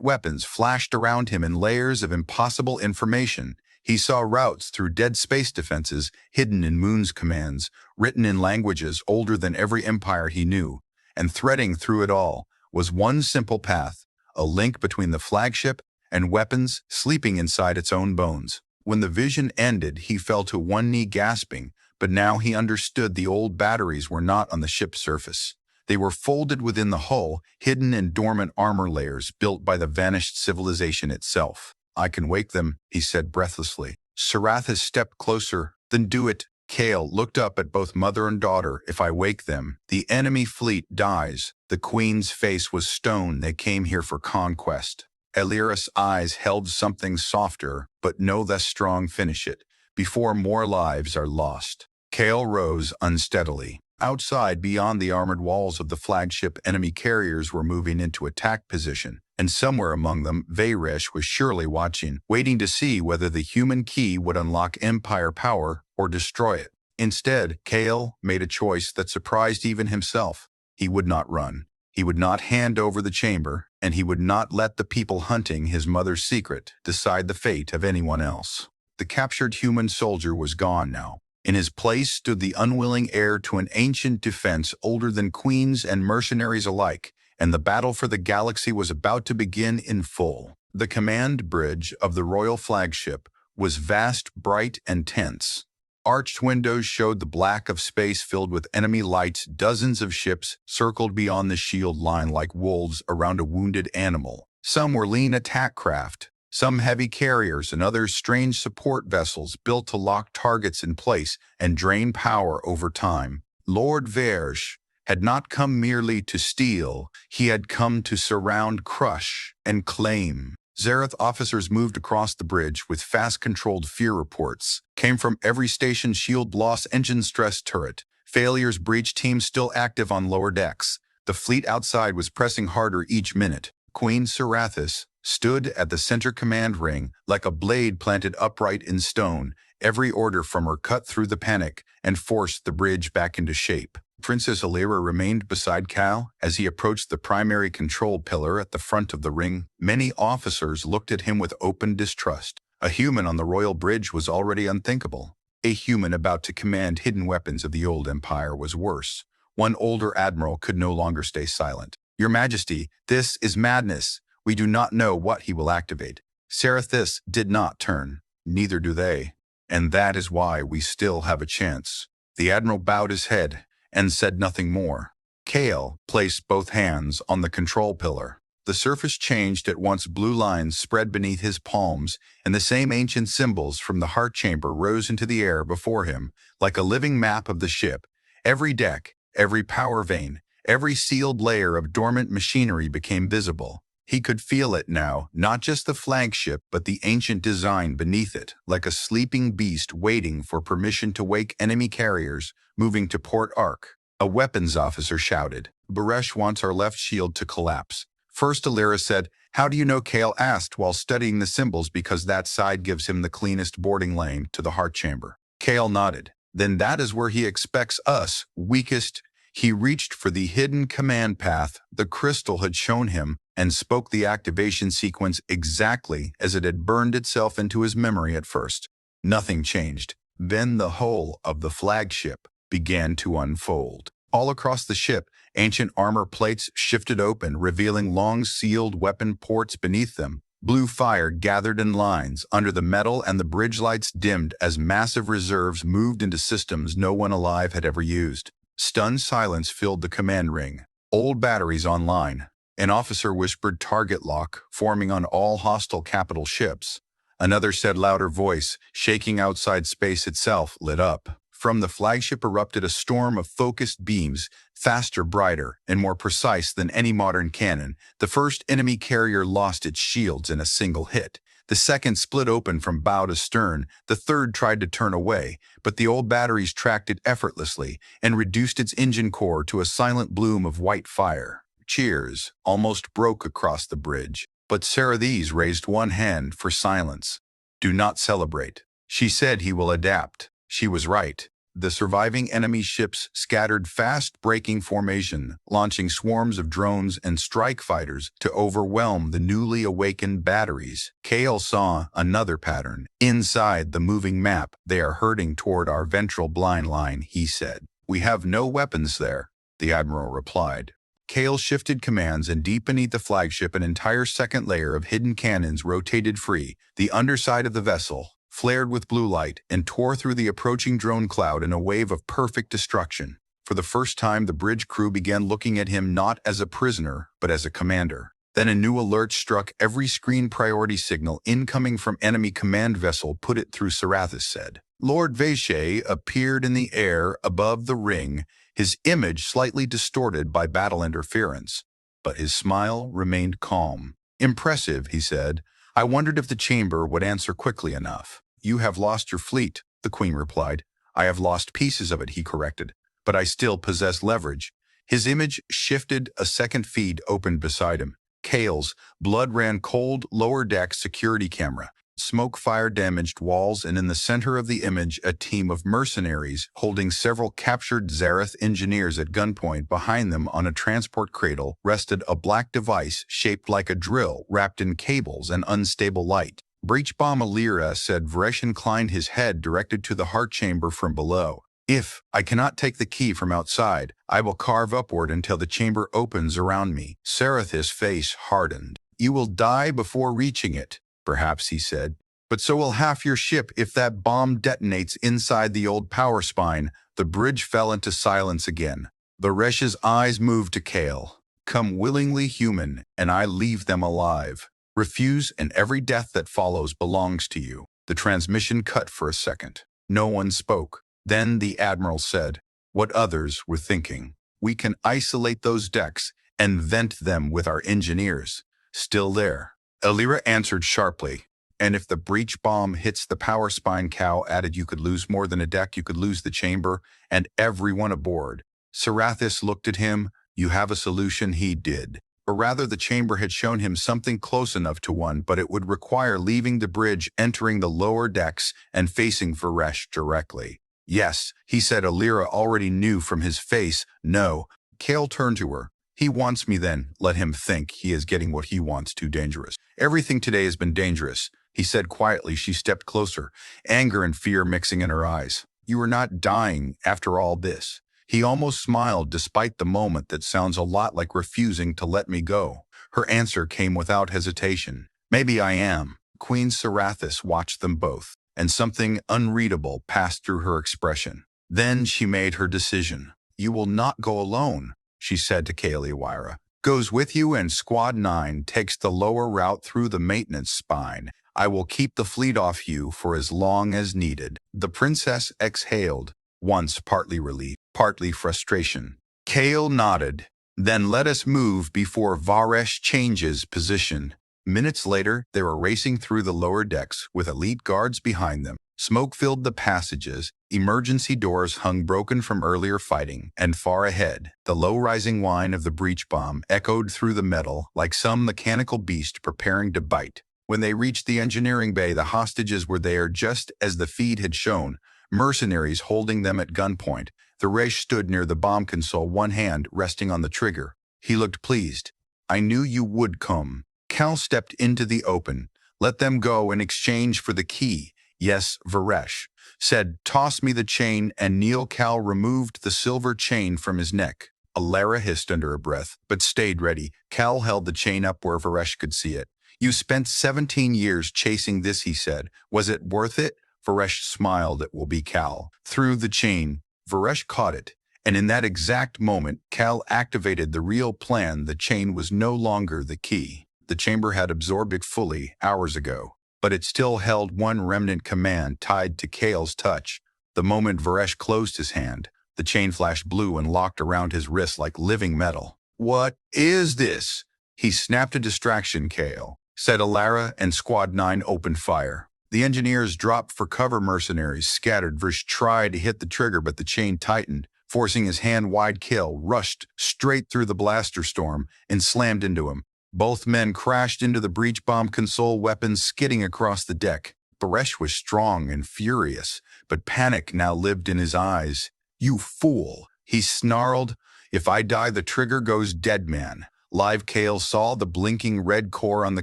weapons flashed around him in layers of impossible information. He saw routes through dead space defenses, hidden in Moon's commands, written in languages older than every empire he knew. And threading through it all was one simple path, a link between the flagship and weapons sleeping inside its own bones. When the vision ended, he fell to one knee, gasping, but now he understood. The old batteries were not on the ship's surface. They were folded within the hull, hidden in dormant armor layers built by the vanished civilization itself. "I can wake them," he said breathlessly. Sarathis stepped closer. "Then do it." Kale looked up at both mother and daughter. "If I wake them, the enemy fleet dies." The Queen's face was stone. "They came here for conquest." Elira's eyes held something softer, but no less strong. "Finish it, before more lives are lost." Kale rose unsteadily. Outside, beyond the armored walls of the flagship, enemy carriers were moving into attack position, and somewhere among them, Varesh was surely watching, waiting to see whether the human key would unlock Empire power or destroy it. Instead, Kale made a choice that surprised even himself. He would not run. He would not hand over the chamber, and he would not let the people hunting his mother's secret decide the fate of anyone else. The captured human soldier was gone now. In his place stood the unwilling heir to an ancient defense older than queens and mercenaries alike, and the battle for the galaxy was about to begin in full. The command bridge of the royal flagship was vast, bright, and tense. Arched windows showed the black of space filled with enemy lights. Dozens of ships circled beyond the shield line like wolves around a wounded animal. Some were lean attack craft, some heavy carriers, and others strange support vessels built to lock targets in place and drain power over time. Lord Varesh had not come merely to steal. He had come to surround, crush, and claim. Zareth officers moved across the bridge with fast-controlled fear reports. Came from every station: shield loss, engine stress, turret failures, breach teams still active on lower decks. The fleet outside was pressing harder each minute. Queen Sarathis stood at the center command ring like a blade planted upright in stone. Every order from her cut through the panic and forced the bridge back into shape. Princess Elira remained beside Cal as he approached the primary control pillar at the front of the ring. Many officers looked at him with open distrust. A human on the royal bridge was already unthinkable. A human about to command hidden weapons of the old empire was worse. One older admiral could no longer stay silent. "Your Majesty, this is madness. We do not know what he will activate. Serathis did not turn. Neither do they. And that is why we still have a chance. The Admiral bowed his head and said nothing more. Kale placed both hands on the control pillar. The surface changed at once. Blue lines spread beneath his palms, and the same ancient symbols from the heart chamber rose into the air before him, like a living map of the ship. Every deck, every power vein, every sealed layer of dormant machinery became visible. He could feel it now, not just the flagship, but the ancient design beneath it, like a sleeping beast waiting for permission to wake enemy carriers moving to Port Ark. A weapons officer shouted, "Baresh wants our left shield to collapse." First Alira said, "How do you know?" Kale asked while studying the symbols. "Because that side gives him the cleanest boarding lane to the heart chamber." Kale nodded. "Then that is where he expects us, weakest." He reached for the hidden command path the crystal had shown him and spoke the activation sequence exactly as it had burned itself into his memory at first. Nothing changed. Then the whole of the flagship began to unfold. All across the ship, ancient armor plates shifted open, revealing long sealed weapon ports beneath them. Blue fire gathered in lines under the metal, and the bridge lights dimmed as massive reserves moved into systems no one alive had ever used. Stunned silence filled the command ring. Old batteries online. An officer whispered target lock, forming on all hostile capital ships. Another said louder voice, shaking outside space itself, lit up. From the flagship erupted a storm of focused beams, faster, brighter, and more precise than any modern cannon. The first enemy carrier lost its shields in a single hit. The second split open from bow to stern. The third tried to turn away, but the old batteries tracked it effortlessly and reduced its engine core to a silent bloom of white fire. Cheers almost broke across the bridge, but Serathis raised one hand for silence. "Do not celebrate." She said he will adapt. She was right. The surviving enemy ships scattered fast-breaking formation, launching swarms of drones and strike fighters to overwhelm the newly awakened batteries. Kale saw another pattern. "Inside the moving map, they are herding toward our ventral blind line," he said. "We have no weapons there," the Admiral replied. Kale shifted commands, and deep beneath the flagship an entire second layer of hidden cannons rotated free. The underside of the vessel flared with blue light and tore through the approaching drone cloud in a wave of perfect destruction. For the first time, the bridge crew began looking at him not as a prisoner, but as a commander. Then a new alert struck every screen. "Priority signal incoming from enemy command vessel. Put it through," Serathis said. Lord Vache appeared in the air above the ring, his image slightly distorted by battle interference. But his smile remained calm. "Impressive," he said. "I wondered if the chamber would answer quickly enough." "You have lost your fleet," the Queen replied. "I have lost pieces of it," he corrected. "But I still possess leverage." His image shifted. A second feed opened beside him. Kale's blood ran cold. Lower deck security camera. Smoke fire damaged walls, and in the center of the image a team of mercenaries holding several captured Zareth engineers at gunpoint. Behind them on a transport cradle rested a black device shaped like a drill wrapped in cables and unstable light. "Breach bomb," Alira said. Varesh inclined his head, directed to the heart chamber from below. "If I cannot take the key from outside, I will carve upward until the chamber opens around me." Serathis' face hardened. "You will die before reaching it." "Perhaps," he said. "But so will half your ship if that bomb detonates inside the old power spine." The bridge fell into silence again. Varesh's eyes moved to Kale. "Come willingly, human, and I leave them alive. Refuse, and every death that follows belongs to you." The transmission cut for a second. No one spoke. Then the Admiral said, what others were thinking. "We can isolate those decks and vent them with our engineers. Still there." Alira answered sharply. "And if the breach bomb hits the power spine," Cow added, "you could lose more than a deck. You could lose the chamber and everyone aboard." Serathis looked at him. "You have a solution?" He did. Or rather, the chamber had shown him something close enough to one, but it would require leaving the bridge, entering the lower decks, and facing Varesh directly. "Yes," he said. Alira already knew from his face. "No." Kale turned to her. "He wants me, then let him think he is getting what he wants. Too dangerous." "Everything today has been dangerous," he said quietly. She stepped closer, anger and fear mixing in her eyes. "You are not dying after all this." He almost smiled despite the moment. "That sounds a lot like refusing to let me go." Her answer came without hesitation. Maybe I am. Queen Sarathis watched them both, and something unreadable passed through her expression. Then she made her decision. You will not go alone, she said to Kaliwira. Goes with you, and Squad 9 takes the lower route through the maintenance spine. I will keep the fleet off you for as long as needed. The princess exhaled, once partly relief, partly frustration. Kale nodded. Then let us move before Varesh changes position. Minutes later, they were racing through the lower decks with elite guards behind them. Smoke filled the passages, emergency doors hung broken from earlier fighting, and far ahead, the low-rising whine of the breach bomb echoed through the metal like some mechanical beast preparing to bite. When they reached the engineering bay, the hostages were there just as the feed had shown, mercenaries holding them at gunpoint. The Resh stood near the bomb console, one hand resting on the trigger. He looked pleased. I knew you would come. Cal stepped into the open. Let them go in exchange for the key. Yes, Varesh said, toss me the chain, and Neil Cal removed the silver chain from his neck. Alara hissed under her breath, but stayed ready. Cal held the chain up where Varesh could see it. You spent 17 years chasing this, he said. Was it worth it? Varesh smiled. It will be Cal. Through the chain, Varesh caught it, and in that exact moment, Cal activated the real plan. The chain was no longer the key. The chamber had absorbed it fully hours ago, but it still held one remnant command tied to Cal's touch. The moment Varesh closed his hand, the chain flashed blue and locked around his wrist like living metal. What is this? He snapped a distraction, Cal, said Alara, and Squad 9 opened fire. The engineers dropped for cover. Mercenaries scattered. Varesh tried to hit the trigger, but the chain tightened, forcing his hand wide. Cal rushed straight through the blaster storm and slammed into him. Both men crashed into the breach bomb console, weapons skidding across the deck. Varesh was strong and furious, but panic now lived in his eyes. You fool, he snarled. If I die, the trigger goes dead, man. Live Cal saw the blinking red core on the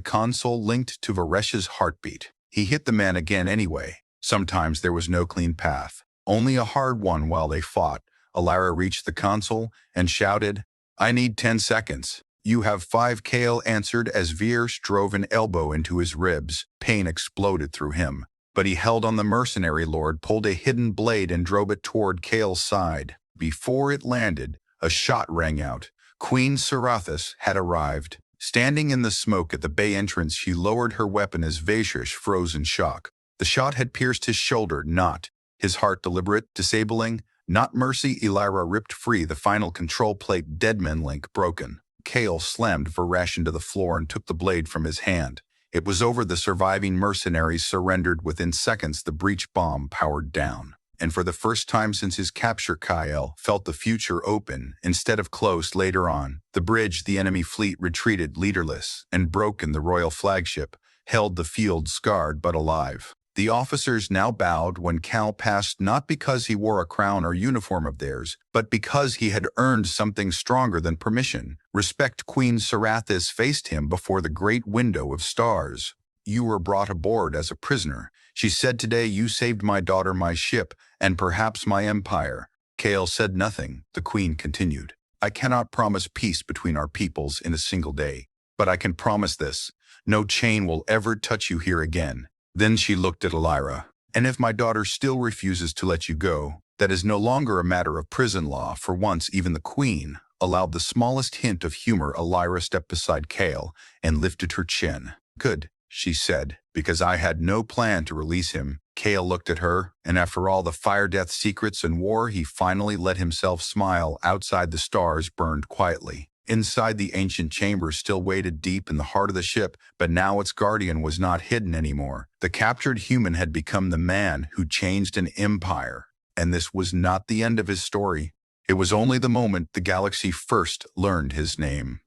console linked to Varesh's heartbeat. He hit the man again anyway. Sometimes there was no clean path, only a hard one. While they fought, Alara reached the console and shouted, I need 10 seconds. You have 5, Cal answered as Varesh drove an elbow into his ribs. Pain exploded through him, but he held on. The mercenary lord pulled a hidden blade and drove it toward Cal's side. Before it landed, a shot rang out. Queen Sarathis had arrived. Standing in the smoke at the bay entrance, she lowered her weapon as Varesh froze in shock. The shot had pierced his shoulder, not his heart. Deliberate, disabling, not mercy. Alara ripped free, the final control plate deadman link broken. Cal slammed Varesh into the floor and took the blade from his hand. It was over. The surviving mercenaries surrendered within seconds. The breach bomb powered down. And for the first time since his capture, Kyle felt the future open instead of closed. Later on, the bridge, the enemy fleet retreated leaderless and broken. The royal flagship held the field, scarred but alive. The officers now bowed when Cal passed, not because he wore a crown or uniform of theirs, but because he had earned something stronger than permission. Respect. Queen Sarathis faced him before the great window of stars. You were brought aboard as a prisoner. She said, today you saved my daughter, my ship, and perhaps my empire. Cal said nothing. The queen continued. I cannot promise peace between our peoples in a single day, but I can promise this. No chain will ever touch you here again. Then she looked at Alara. And if my daughter still refuses to let you go, that is no longer a matter of prison law. For once, even the queen allowed the smallest hint of humor. Alara stepped beside Cal and lifted her chin. Good, she said, because I had no plan to release him. Cal looked at her, and after all the fire, death, secrets, and war, he finally let himself smile. Outside, the stars burned quietly. Inside, the ancient chamber still waited deep in the heart of the ship, but now its guardian was not hidden anymore. The captured human had become the man who changed an empire, and this was not the end of his story. It was only the moment the galaxy first learned his name.